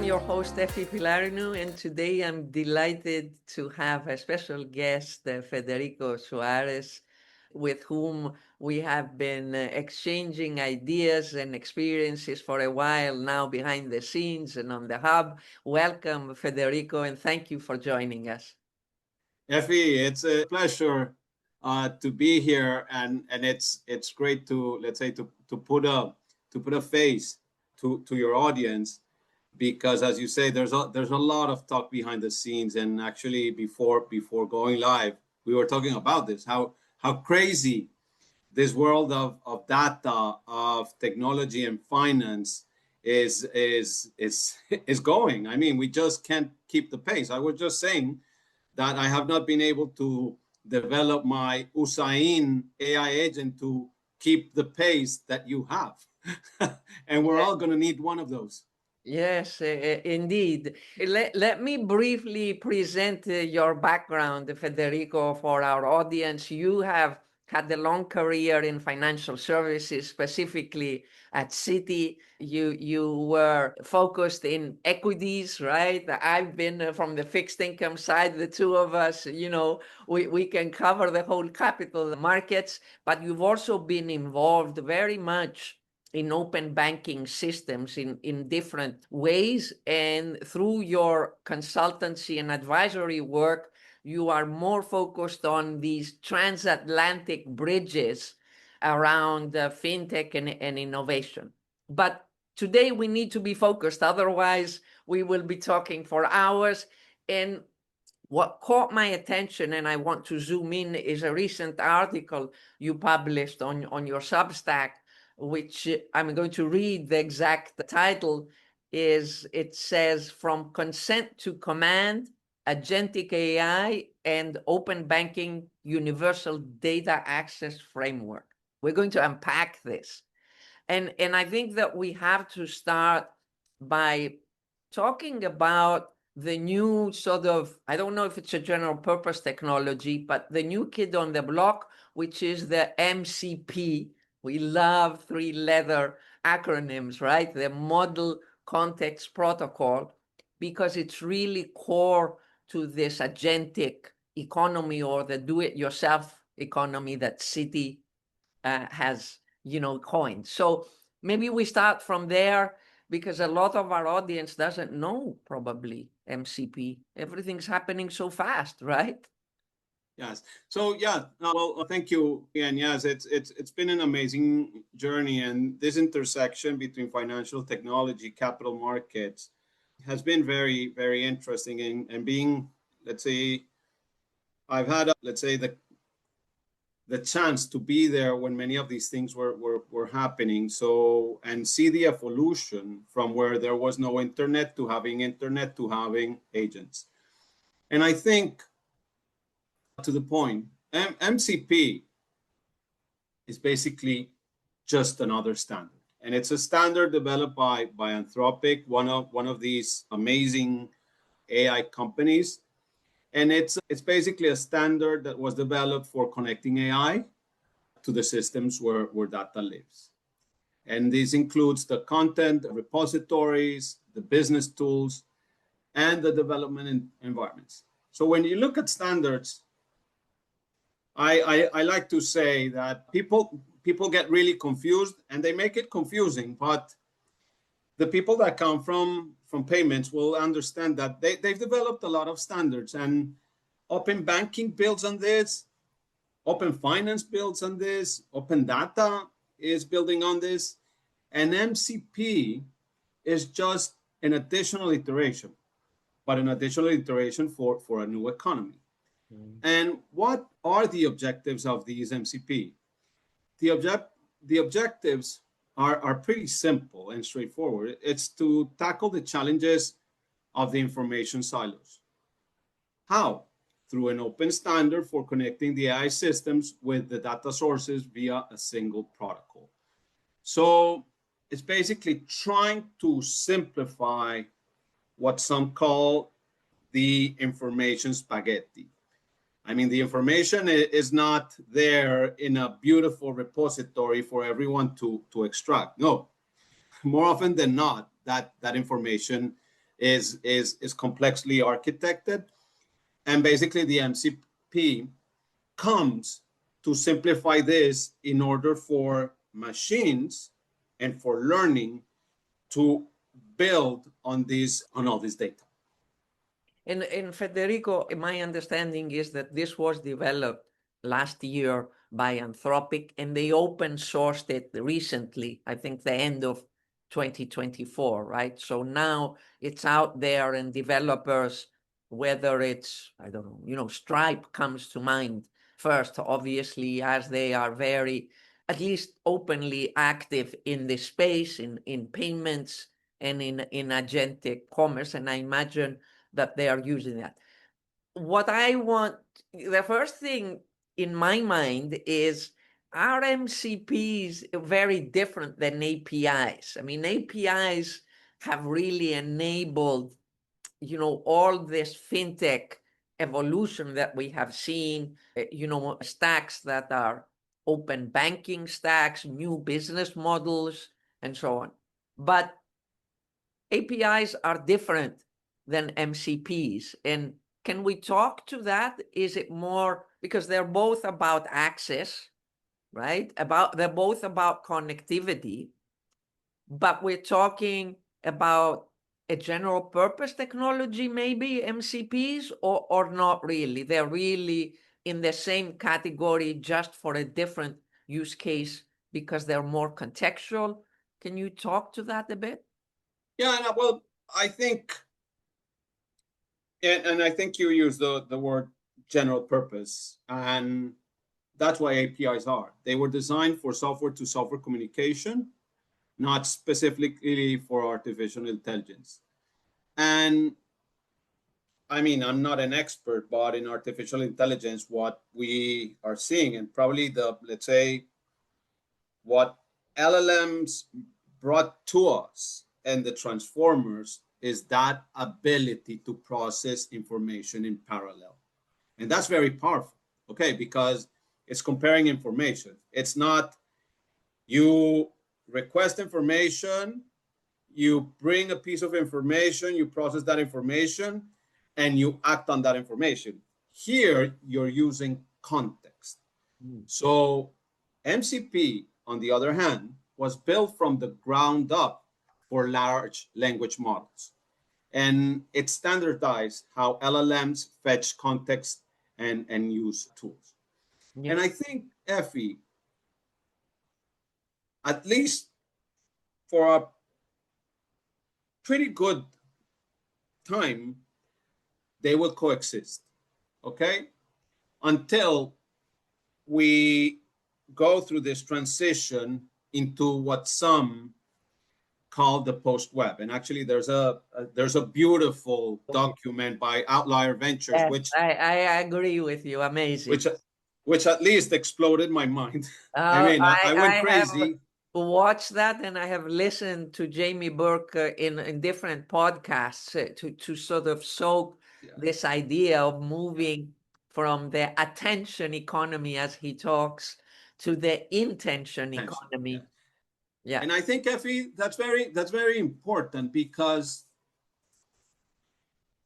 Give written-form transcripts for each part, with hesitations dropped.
your host, Effie Pilarinu, and today I'm delighted to have a special guest, Federico Suarez, with whom we have been exchanging ideas and experiences for a while now behind the scenes and on the hub. Welcome, Federico, and thank you for joining us. Effie, it's a pleasure to be here, and it's great to, let's say, to put a face to your audience, because as you say, there's a lot of talk behind the scenes. And actually before going live, we were talking about this, how crazy this world of data, of technology and finance is going. I mean, we just can't keep the pace. I was just saying that I have not been able to develop my Usain AI agent to keep the pace that you have. And we're all going to need one of those. Yes, indeed. Let me briefly present your background, Federico, for our audience. You have had a long career in financial services, specifically at Citi. You were focused in equities, right? I've been from the fixed income side. The two of us, we can cover the whole capital markets, but you've also been involved very much in open banking systems in different ways. And through your consultancy and advisory work, you are more focused on these transatlantic bridges around fintech and innovation. But today we need to be focused, otherwise we will be talking for hours. And what caught my attention, and I want to zoom in, is a recent article you published on your Substack, which I'm going to read. The exact title it says, "From Consent to Command, Agentic AI and Open Banking Universal Data Access Framework." We're going to unpack this. And I think that we have to start by talking about the new sort of, I don't know if it's a general purpose technology, but the new kid on the block, which is the MCP. We love three-letter acronyms, right? The Model Context Protocol, because it's really core to this agentic economy, or the do-it-yourself economy that Citi has, coined. So maybe we start from there, because a lot of our audience doesn't know probably MCP. Everything's happening so fast, right? Yes. So yeah. Well, thank you. And yes, it's been an amazing journey, and this intersection between financial technology, capital markets, has been very, very interesting. And being, let's say, I've had, let's say, the chance to be there when many of these things were happening. So, and see the evolution from where there was no internet to having agents. And I think, to the point, MCP is basically just another standard, and it's a standard developed by Anthropic, one of these amazing AI companies, and it's basically a standard that was developed for connecting AI to the systems where data lives, and this includes the content, the repositories, the business tools, and the development environments. So when you look at standards, I like to say that people get really confused, and they make it confusing, but the people that come from payments will understand that they've developed a lot of standards, and open banking builds on this, open finance builds on this, open data is building on this, and MCP is just an additional iteration, but an additional iteration for a new economy. And what are the objectives of these MCP? The objectives are pretty simple and straightforward. It's to tackle the challenges of the information silos. How? Through an open standard for connecting the AI systems with the data sources via a single protocol. So it's basically trying to simplify what some call the information spaghetti. I mean, the information is not there in a beautiful repository for everyone to extract. No, more often than not, that information is complexly architected. And basically the MCP comes to simplify this in order for machines and for learning to build on all this data. And Federico, my understanding is that this was developed last year by Anthropic, and they open sourced it recently, I think the end of 2024, right? So now it's out there, and developers, whether it's, I don't know, Stripe comes to mind first, obviously, as they are very, at least openly active in this space, in payments and in agentic commerce. And I imagine that they are using that. The first thing in my mind is, are MCPs very different than APIs? I mean, APIs have really enabled, all this fintech evolution that we have seen, stacks that are open banking stacks, new business models, and so on. But APIs are different than MCPs. And can we talk to that? Is it more because they're both about access, right? They're both about connectivity, but we're talking about a general purpose technology, maybe MCPs, or not really? They're really in the same category, just for a different use case because they're more contextual. Can you talk to that a bit? Yeah, well, I think, and I think you use the word general purpose, and that's why APIs are. They were designed for software to software communication, not specifically for artificial intelligence. And I mean, I'm not an expert, but in artificial intelligence, what we are seeing, and probably let's say, what LLMs brought to us and the transformers is that ability to process information in parallel. And that's very powerful, okay, because it's comparing information. It's not you request information, you bring a piece of information, you process that information, and you act on that information. Here, you're using context. So MCP, on the other hand, was built from the ground up for large language models. And it standardized how LLMs fetch context and use tools. Yeah. And I think, Effie, at least for a pretty good time, they will coexist, okay? Until we go through this transition into what some call the post-web. And actually, there's a beautiful document by Outlier Ventures, yes, which I agree with you. Amazing. Which at least exploded my mind. I mean, I went crazy. Watch that, and I have listened to Jamie Burke in different podcasts to sort of soak this idea of moving from the attention economy, as he talks, to the intention economy. Yeah. And I think, Effie, that's very important because,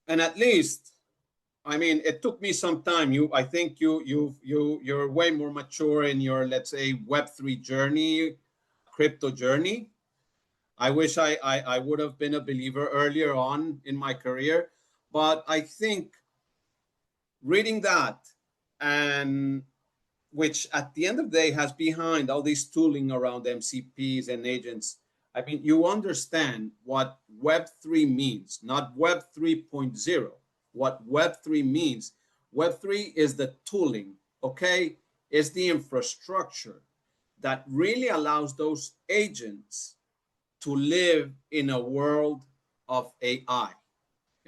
and at least, I mean, it took me some time. I think you're way more mature in your, let's say, Web3 journey, crypto journey. I wish I would have been a believer earlier on in my career, but I think reading that, and which at the end of the day has behind all this tooling around MCPs and agents, I mean, you understand what Web3 means, not Web 3.0. What Web3 means. Web3 is the tooling, okay? It's the infrastructure that really allows those agents to live in a world of AI.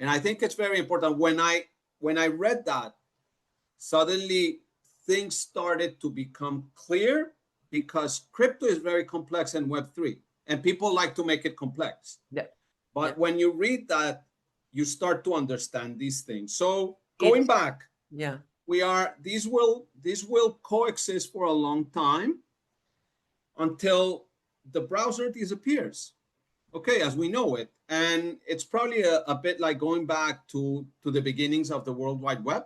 And I think it's very important. When I read that, suddenly things started to become clear, because crypto is very complex in Web3, and people like to make it complex. Yeah. But when you read that, you start to understand these things. So going back, these will coexist for a long time until the browser disappears. Okay, as we know it. And it's probably a bit like going back to the beginnings of the World Wide Web,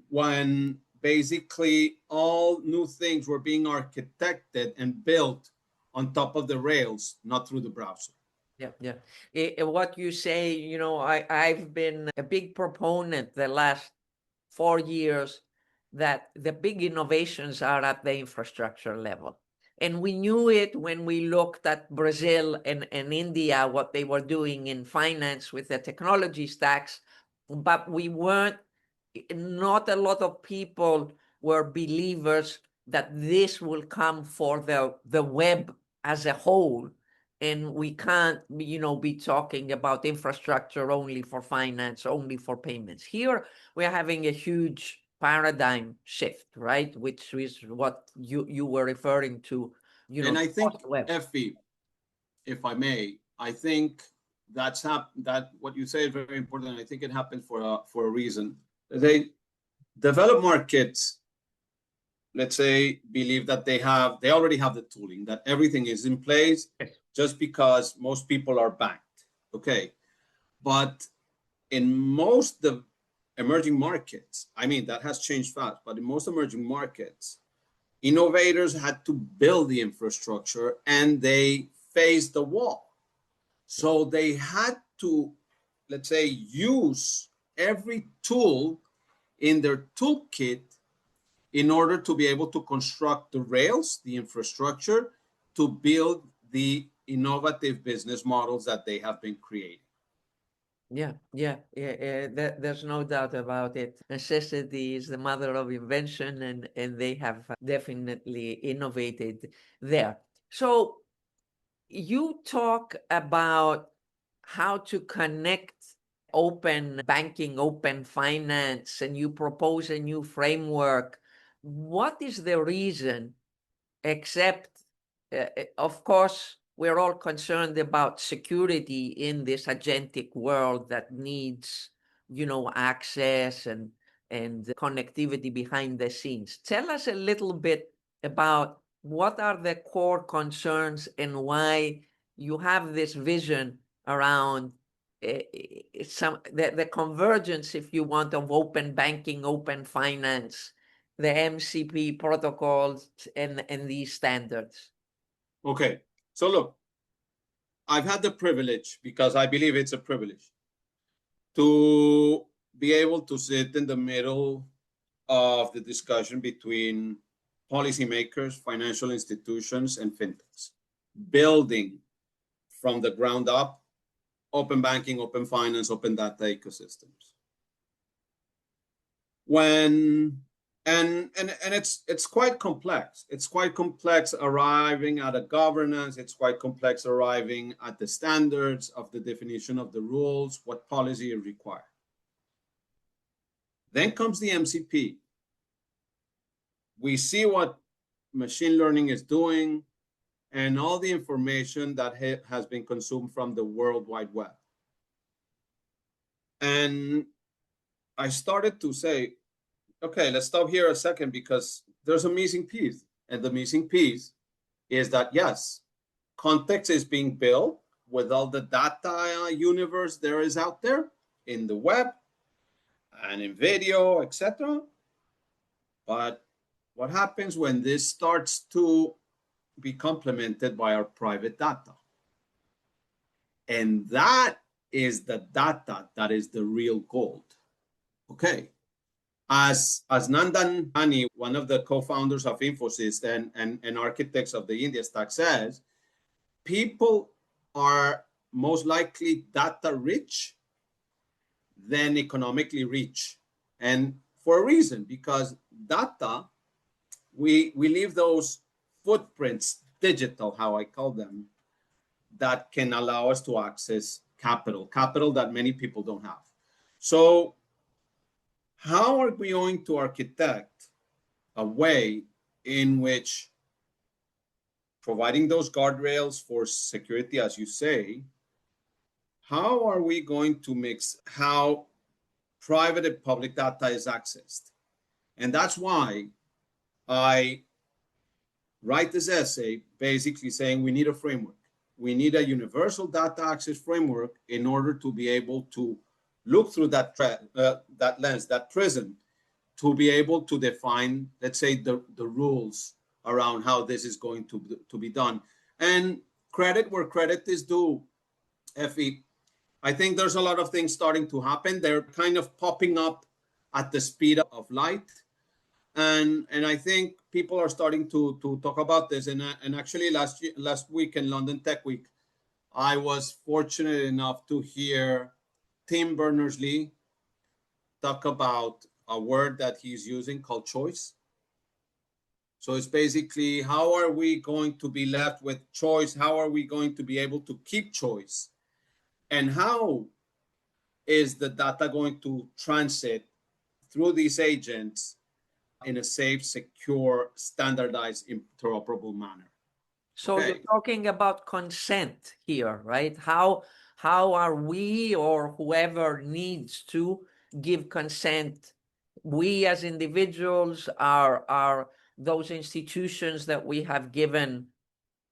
when basically all new things were being architected and built on top of the rails, not through the browser. Yeah. What you say, I've been a big proponent the last 4 years that the big innovations are at the infrastructure level. And we knew it when we looked at Brazil and India, what they were doing in finance with the technology stacks, but not a lot of people were believers that this will come for the web as a whole. And we can't, be talking about infrastructure only for finance, only for payments. Here, we're having a huge paradigm shift, right? Which is what you were referring to, And I think, Effie, if I may, I think that what you say is very important. I think it happened for a reason. They developed markets, let's say, believe that they already have the tooling, that everything is in place just because most people are banked. Okay. But in most the emerging markets, I mean, that has changed fast, but in most emerging markets, innovators had to build the infrastructure and they faced the wall. So they had to, let's say, use every tool in their toolkit in order to be able to construct the rails, the infrastructure, to build the innovative business models that they have been creating. Yeah. There's no doubt about it. Necessity is the mother of invention, and they have definitely innovated there. So you talk about how to connect open banking, open finance, and you propose a new framework. What is the reason, except, of course, we're all concerned about security in this agentic world that needs, access and connectivity behind the scenes. Tell us a little bit about what are the core concerns and why you have this vision around the convergence, if you want, of open banking, open finance, the MCP protocols and these standards. Okay, so look, I've had the privilege, because I believe it's a privilege, to be able to sit in the middle of the discussion between policymakers, financial institutions, and fintechs, building from the ground up open banking, open finance, open data ecosystems. And it's quite complex. It's quite complex arriving at a governance. It's quite complex arriving at the standards of the definition of the rules, what policy is required. Then comes the MCP. We see what machine learning is doing and all the information that has been consumed from the World Wide Web. And I started to say, okay, let's stop here a second, because there's a missing piece. And the missing piece is that, yes, context is being built with all the data universe there is out there in the web and in video, etc. But what happens when this starts to be complemented by our private data? And that is the data that is the real gold. Okay. As Nandan Hani, one of the co-founders of Infosys and architects of the India stack, says, people are most likely data rich than economically rich. And for a reason, because data, we leave those footprints digital, how I call them, that can allow us to access capital that many people don't have. So how are we going to architect a way in which, providing those guardrails for security, as you say, how are we going to mix how private and public data is accessed? And that's why I write this essay basically saying we need a framework. we need a universal data access framework in order to be able to look through that lens, that prism, to be able to define, let's say, the rules around how this is going to be done. And credit where credit is due, Effie. I think there's a lot of things starting to happen. They're kind of popping up at the speed of light. And I think people are starting to talk about this. And actually last week in London Tech Week, I was fortunate enough to hear Tim Berners-Lee talk about a word that he's using called choice. So it's basically, how are we going to be left with choice? How are we going to be able to keep choice? And how is the data going to transit through these agents in a safe, secure, standardized, interoperable manner? So Okay. you're talking about consent here, right? How are we, or whoever needs to, give consent? We as individuals are those institutions that we have given,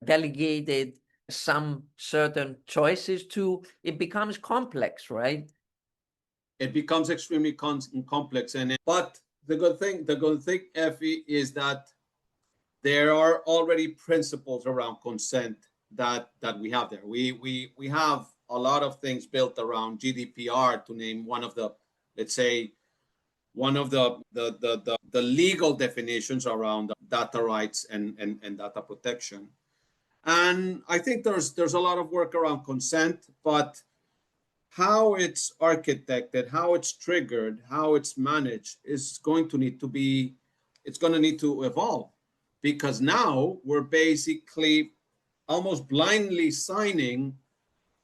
delegated some certain choices to. It becomes complex, right? It becomes extremely complex. But the good thing, Effie, is that there are already principles around consent that we have there. We have a lot of things built around GDPR, to name one of the, let's say, one of the legal definitions around data rights and data protection. And I think there's a lot of work around consent, but how it's architected, how it's triggered, how it's managed is going to need to be, it's going to need to evolve, because now we're basically almost blindly signing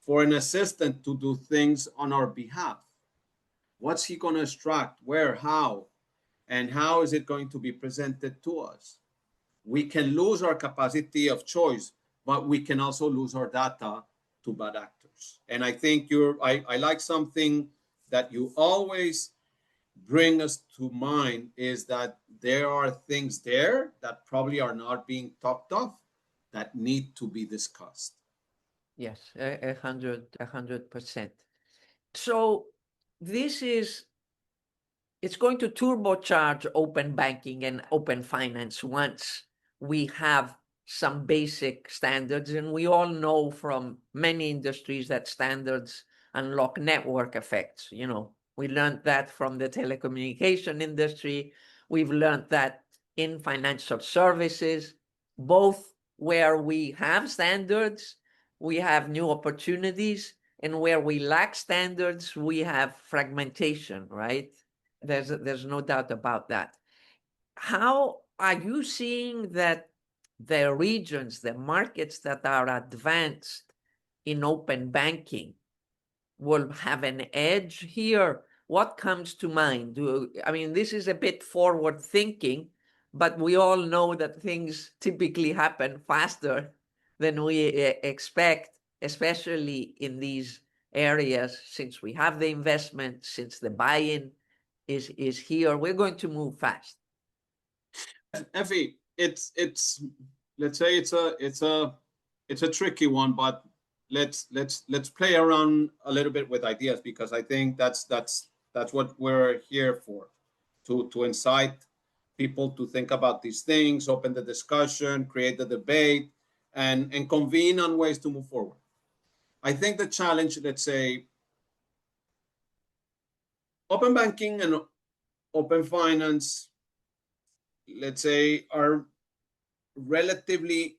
for an assistant to do things on our behalf. What's he going to extract? Where? How? And how is it going to be presented to us? We can lose our capacity of choice, but we can also lose our data to bad actors. And I think I like something that you always bring us to mind, is that there are things there that probably are not being talked of that need to be discussed. Yes, 100%. So it's going to turbocharge open banking and open finance once we have some basic standards. And we all know from many industries that standards unlock network effects. You know, we learned that from the telecommunication industry. We've learned that in financial services, both where we have standards, we have new opportunities, and where we lack standards, we have fragmentation, right? There's no doubt about that. How are you seeing that the regions, the markets that are advanced in open banking will have an edge here? What comes to mind? I mean, this is a bit forward thinking, but we all know that things typically happen faster than we expect, especially in these areas, since we have the investment, since the buy-in is here. We're going to move fast. Effie, it's let's say it's a tricky one, but let's play around a little bit with ideas, because I think that's what we're here for, to incite people to think about these things, open the discussion, create the debate, and convene on ways to move forward. I think the challenge, let's say, open banking and open finance, let's say, are relatively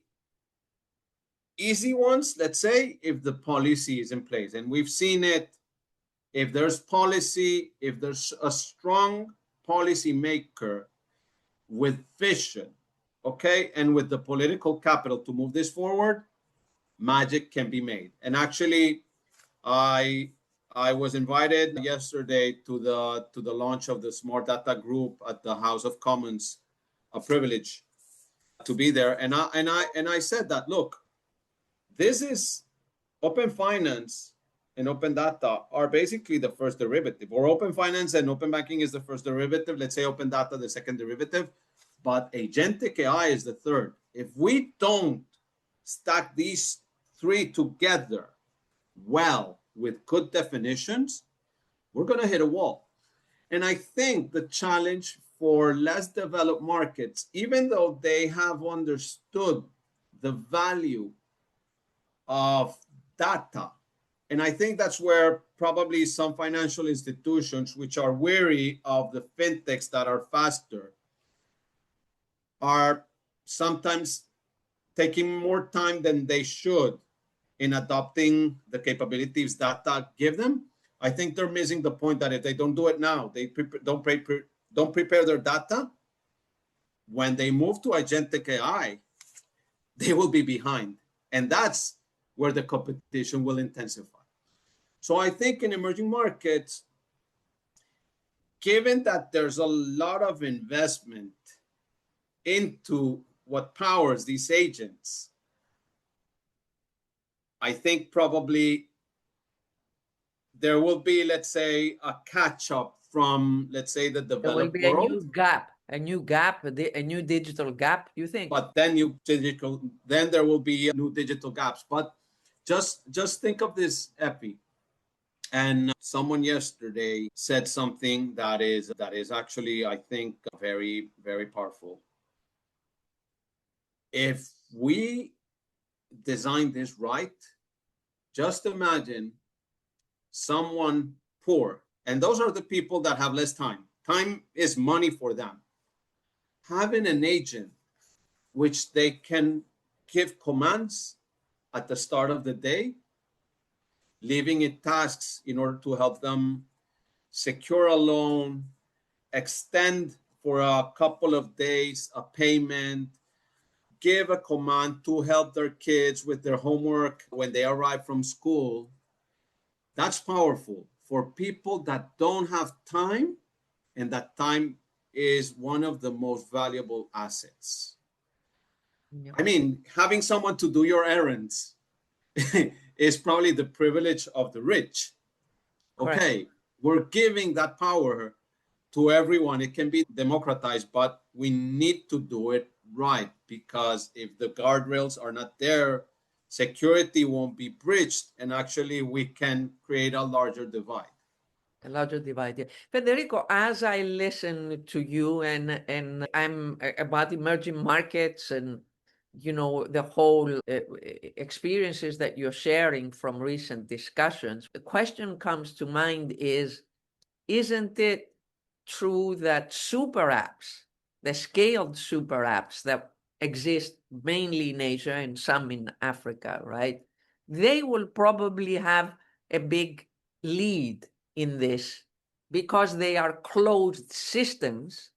easy ones, let's say, if the policy is in place. And we've seen it. If there's policy, if there's a strong policy maker with vision, okay, and with the political capital to move this forward, magic can be made. And actually, I was invited yesterday to the launch of the Smart Data Group at the House of Commons, a privilege to be there. And I said that, look, this is open finance and open data are basically the first derivative, or open finance and open banking is the first derivative. Let's say open data, the second derivative, but agentic AI is the third. If we don't stack these three together well with good definitions, we're going to hit a wall. And I think the challenge for less developed markets, even though they have understood the value of data, and I think that's where probably some financial institutions, which are weary of the fintechs that are faster, are sometimes taking more time than they should in adopting the capabilities data give them. I think they're missing the point that if they don't do it now, they don't prepare their data, when they move to agentic AI, they will be behind. And that's where the competition will intensify. So I think in emerging markets, given that there's a lot of investment into what powers these agents, I think probably there will be, let's say, a catch up from, let's say, the developed world. There will be a new digital gap, you think? But then there will be new digital gaps. But just think of this, Epi. And someone yesterday said something that is actually, I think, very, very powerful. If we design this right, just imagine someone poor, and those are the people that have less time. Time is money for them. Having an agent which they can give commands at the start of the day, leaving it tasks in order to help them secure a loan, extend for a couple of days a payment, give a command to help their kids with their homework when they arrive from school. That's powerful for people that don't have time, and that time is one of the most valuable assets. Yeah. I mean, having someone to do your errands is probably the privilege of the rich. Okay, right. We're giving that power to everyone. It can be democratized, but we need to do it right, because if the guardrails are not there, security won't be breached, and actually we can create a larger divide. A larger divide. Yeah. Federico, as I listen to you and I'm about emerging markets and the whole experiences that you're sharing from recent discussions, the question comes to mind is, isn't it true that super apps, the scaled super apps that exist mainly in Asia and some in Africa, right? They will probably have a big lead in this because they are closed systems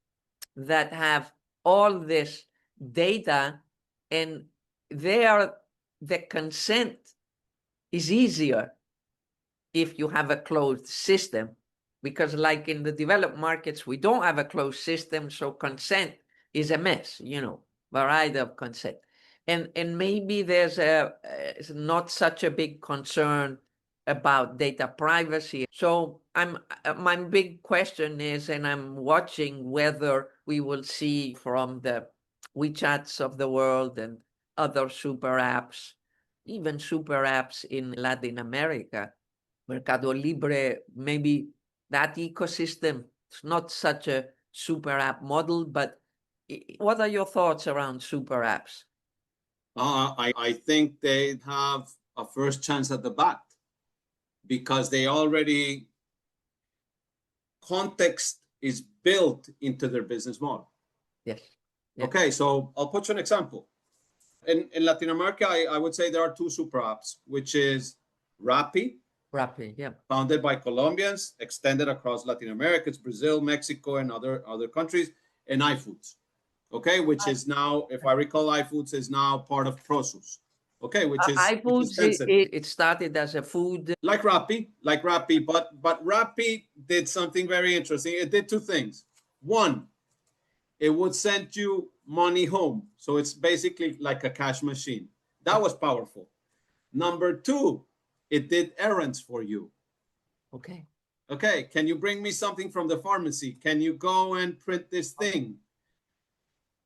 that have all this data, and the consent is easier if you have a closed system, because like in the developed markets, we don't have a closed system, so consent is a mess, variety of consent. And maybe there's not such a big concern about data privacy. So my big question is, and I'm watching whether we will see from the WeChats of the world and other super apps, even super apps in Latin America, Mercado Libre, maybe that ecosystem is not such a super app model, but what are your thoughts around super apps? I think they have a first chance at the bat because they already, context is built into their business model. Yes. Yeah. Okay, so I'll put you an example. In Latin America, I would say there are two super apps, which is Rappi, yeah, founded by Colombians, extended across Latin America, it's Brazil, Mexico, and other countries, and iFoods, okay, which is now, if I recall, iFoods is now part of Prosus, okay, which is iFoods. It started as a food, like Rappi, but Rappi did something very interesting. It did two things. One, it would send you money home, so it's basically like a cash machine. That was powerful. Number two, it did errands for you. Okay. Okay, can you bring me something from the pharmacy? Can you go and print this thing?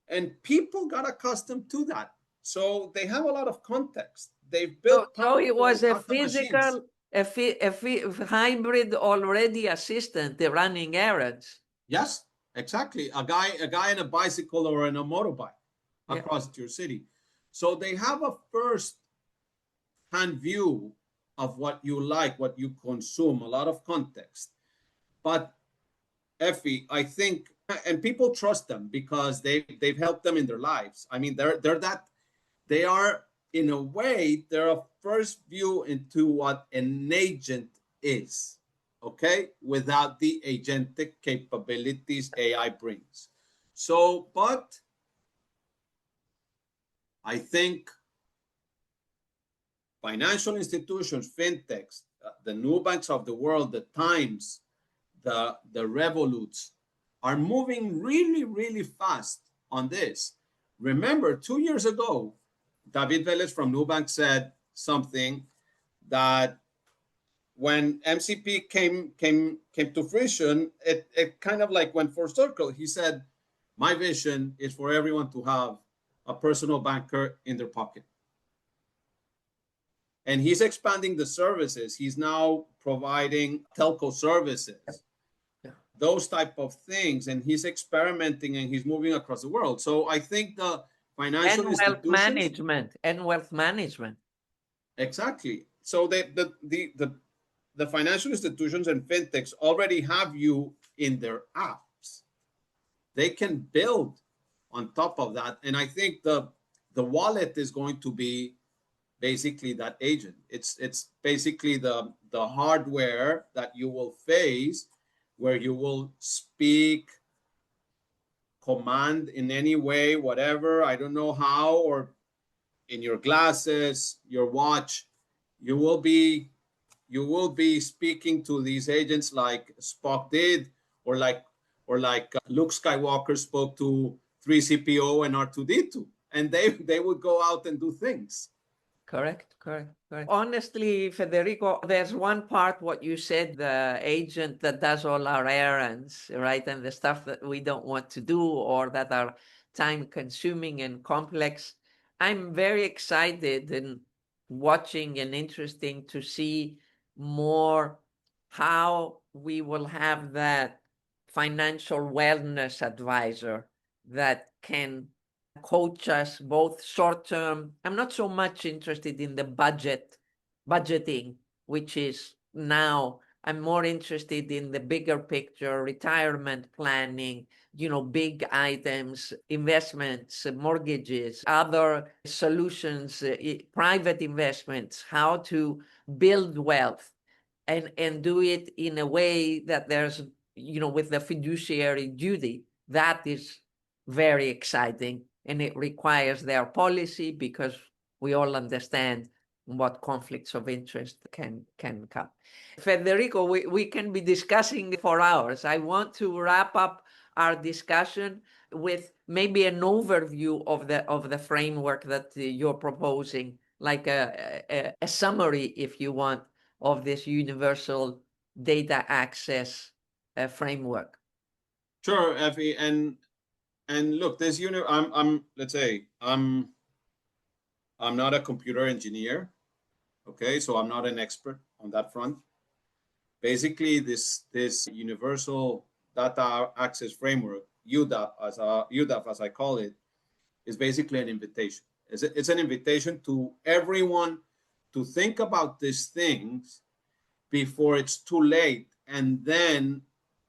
And people got accustomed to that. So they have a lot of context. they've built So it was powerful a data machines. physical, hybrid already assistant running errands. Yes, exactly. A guy in a bicycle or in a motorbike across your city. So they have a first-hand view of what you like, what you consume, a lot of context. But Effie, I think, and people trust them because they've helped them in their lives. I mean, they are in a way they're a first view into what an agent is. Okay, without the agentic capabilities AI brings. So, but I think financial institutions, fintechs, the new banks of the world, the Times, the Revoluts are moving really, really fast on this. Remember, 2 years ago, David Velez from Nubank said something that when MCP came to fruition, it kind of like went full circle. He said, "My vision is for everyone to have a personal banker in their pocket." And he's expanding the services. He's now providing telco services, those type of things, and he's experimenting and he's moving across the world. So I think the financial institutions and wealth management. Exactly. So the financial institutions and fintechs already have you in their apps. They can build on top of that, and I think the wallet is going to be basically that agent. It's basically the hardware that you will face, where you will speak, command in any way, whatever. I don't know how, or in your glasses, your watch, you will be speaking to these agents like Spock did, or like Luke Skywalker spoke to 3CPO and R2D2, and they would go out and do things. Correct. Honestly, Federico, there's one part what you said, the agent that does all our errands, right? And the stuff that we don't want to do or that are time consuming and complex. I'm very excited and watching and interesting to see more how we will have that financial wellness advisor that can coach us both short term. I'm not so much interested in the budgeting, which is now. I'm more interested in the bigger picture, retirement planning, big items, investments, mortgages, other solutions, private investments, how to build wealth and do it in a way that there's, with the fiduciary duty. That is very exciting, and it requires their policy because we all understand what conflicts of interest can come. Federico, we can be discussing for hours. I want to wrap up our discussion with maybe an overview of the framework that you're proposing, like a summary, if you want, of this universal data access framework. Sure, Effie, and look, this I'm let's say I'm not a computer engineer, okay, so I'm not an expert on that front. Basically, this universal data access framework, UDAF as I call it, is basically an invitation. It's an invitation to everyone to think about these things before it's too late, and then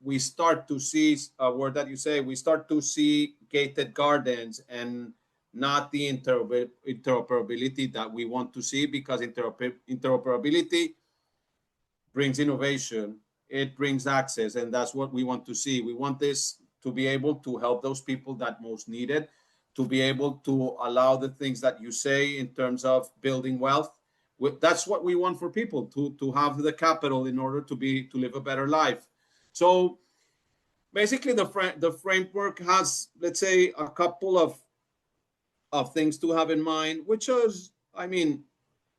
we start to see a word that you say, we start to see gated gardens and not the interoperability that we want to see, because interoperability brings innovation, it brings access, and that's what we want to see. We want this to be able to help those people that most need it, to be able to allow the things that you say in terms of building wealth. That's what we want for people, to have the capital in order to live a better life. So basically the framework has, let's say, a couple of things to have in mind, which is, I mean,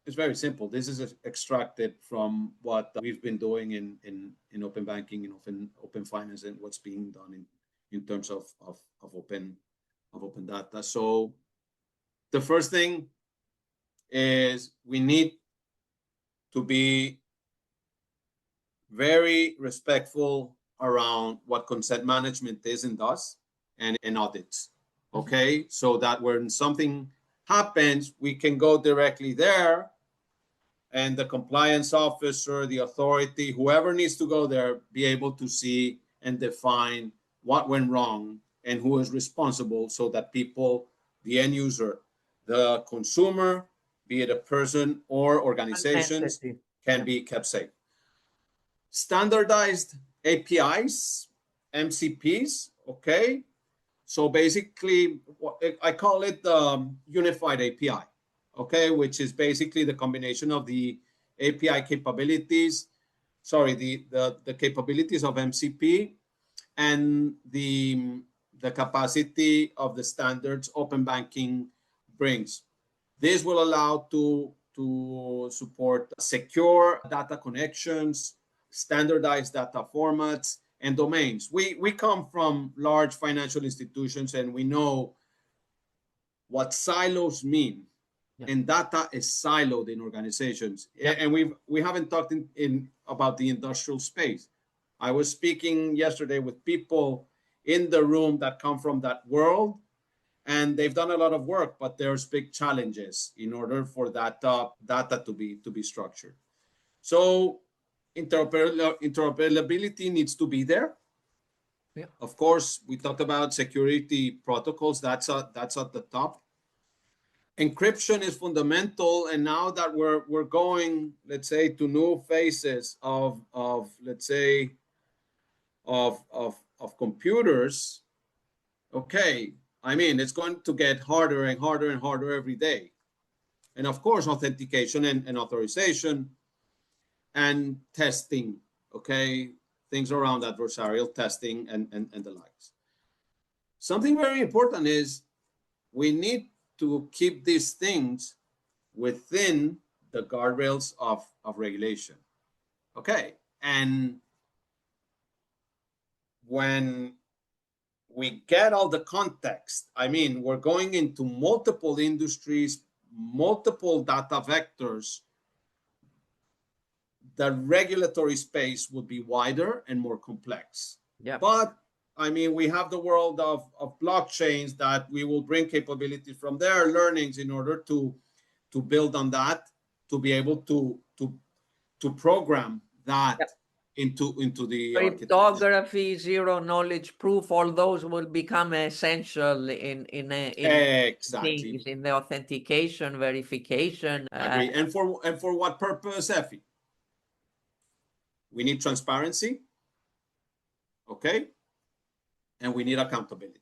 it's very simple. This is extracted from what we've been doing in open banking, in open finance, and what's being done in terms of open data. So the first thing is we need to be very respectful around what consent management is and does, and audits. Okay, so that when something happens, we can go directly there, and the compliance officer, the authority, whoever needs to go there, be able to see and define what went wrong and who is responsible, so that people, the end user, the consumer, be it a person or organizations, can be kept safe. Standardized APIs, MCPs, okay? So basically, I call it the unified API, okay? Which is basically the combination of the API capabilities, the capabilities of MCP and the capacity of the standards open banking brings. This will allow to support secure data connections, standardized data formats, and domains. We come from large financial institutions, and we know what silos mean. Yeah. And data is siloed in organizations. Yeah. And we haven't talked about the industrial space. I was speaking yesterday with people in the room that come from that world, and they've done a lot of work, but there's big challenges in order for that data to be structured. So interoperability needs to be there. Yeah. Of course, we talked about security protocols. That's at the top. Encryption is fundamental, and now that we're going, let's say, to new phases of let's say of computers. Okay, I mean, it's going to get harder and harder and harder every day. And of course, authentication and authorization and testing, okay, things around adversarial testing and the likes. Something very important is we need to keep these things within the guardrails of regulation. Okay, and when we get all the context, I mean, we're going into multiple industries, multiple data vectors, the regulatory space would be wider and more complex. Yeah. But I mean, we have the world of blockchains that we will bring capabilities from their learnings in order to build on that, to be able to program that. Yep. into the cryptography, zero knowledge proof, all those will become essential in exactly things, in the authentication, verification. Agree. And for what purpose, Effie? We need transparency, okay? And we need accountability,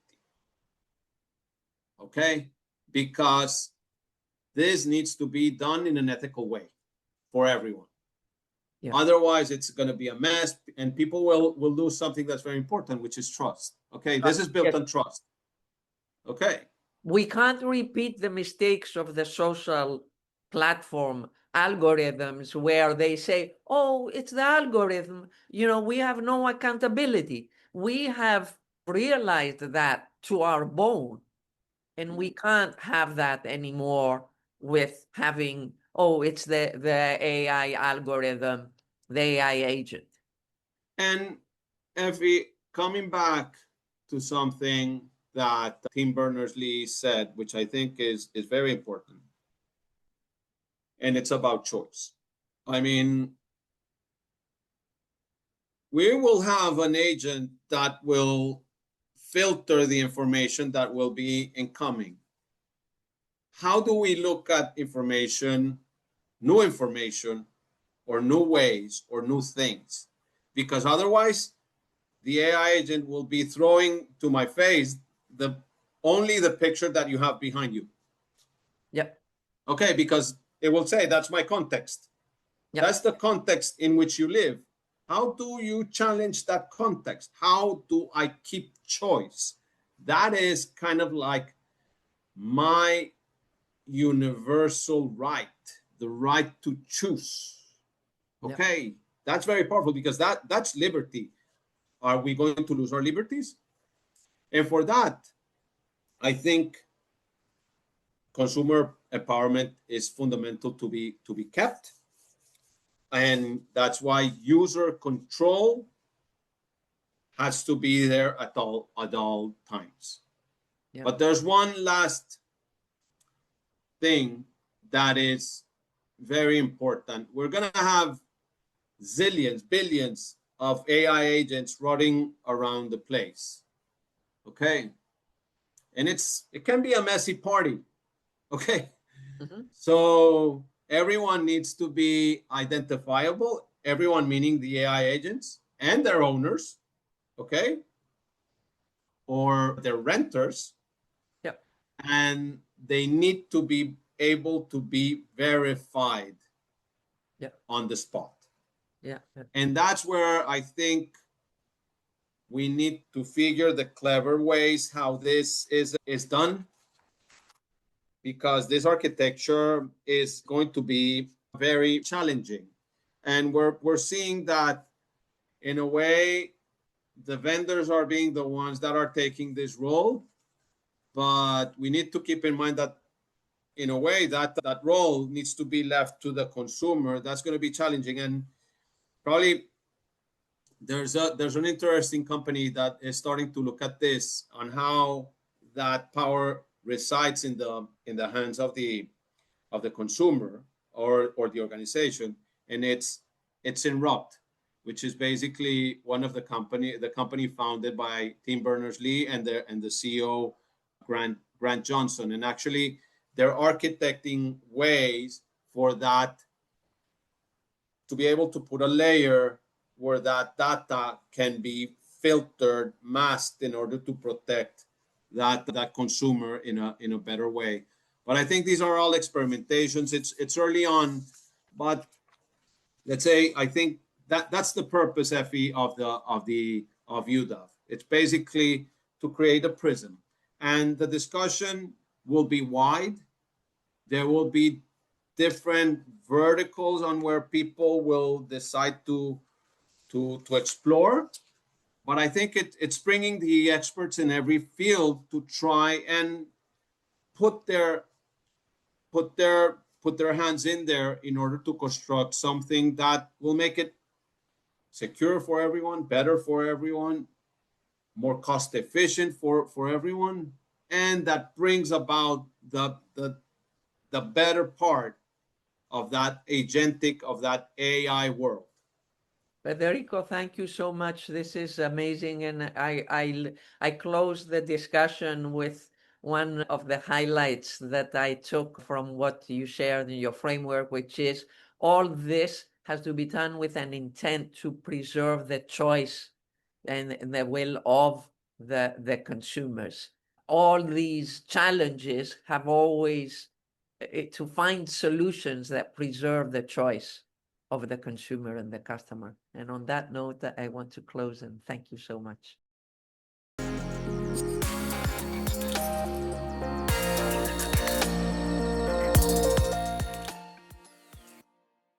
okay? Because this needs to be done in an ethical way for everyone. Yeah. Otherwise, it's going to be a mess, and people will lose something that's very important, which is trust. Okay, this is built on trust. Okay. We can't repeat the mistakes of the social platform algorithms where they say, oh, it's the algorithm. You know, we have no accountability. We have realized that to our bone, and we can't have that anymore with having, oh, it's the AI algorithm, the AI agent. And Effie, coming back to something that Tim Berners-Lee said, which I think is very important, and it's about choice. I mean, we will have an agent that will filter the information that will be incoming. How do we look at information, new information, or new ways, or new things? Because otherwise, the AI agent will be throwing to my face only the picture that you have behind you. Yep. Okay, because it will say, that's my context. Yep. That's the context in which you live. How do you challenge that context? How do I keep choice? That is kind of like my universal right, the right to choose. Okay, yep. That's very powerful, because that's liberty. Are we going to lose our liberties? And for that, I think consumer empowerment is fundamental to be kept. And that's why user control has to be there at all times. Yeah. But there's one last thing that is very important. We're going to have zillions, billions of AI agents running around the place. Okay. And it can be a messy party. Okay. Mm-hmm. So everyone needs to be identifiable, everyone meaning the AI agents and their owners, okay, or their renters. Yep. And they need to be able to be verified, yep, on the spot. Yeah. Yep. And that's where I think we need to figure the clever ways how this is done, because this architecture is going to be very challenging. And we're seeing that in a way, the vendors are being the ones that are taking this role, but we need to keep in mind that in a way that role needs to be left to the consumer. That's going to be challenging. And probably there's an interesting company that is starting to look at this on how that power resides in the hands of the consumer or the organization, and it's in Rupt, which is basically one of the company founded by Tim Berners-Lee and the CEO Grant Johnson. And actually they're architecting ways for that to be able to put a layer where that data can be filtered, masked in order to protect that consumer in a better way. But I think these are all experimentations. It's early on, but let's say I think that's the purpose, Effie, of UDAF. It's basically to create a prism, and the discussion will be wide. There will be different verticals on where people will decide to explore. But I think it's bringing the experts in every field to try and put their hands in there in order to construct something that will make it secure for everyone, better for everyone, more cost efficient for everyone, and that brings about the better part of that agentic, of that AI world. Federico, thank you so much. This is amazing. And I close the discussion with one of the highlights that I took from what you shared in your framework, which is all this has to be done with an intent to preserve the choice and the will of the consumers. All these challenges have always to find solutions that preserve the choice of the consumer and the customer. And on that note, I want to close and thank you so much.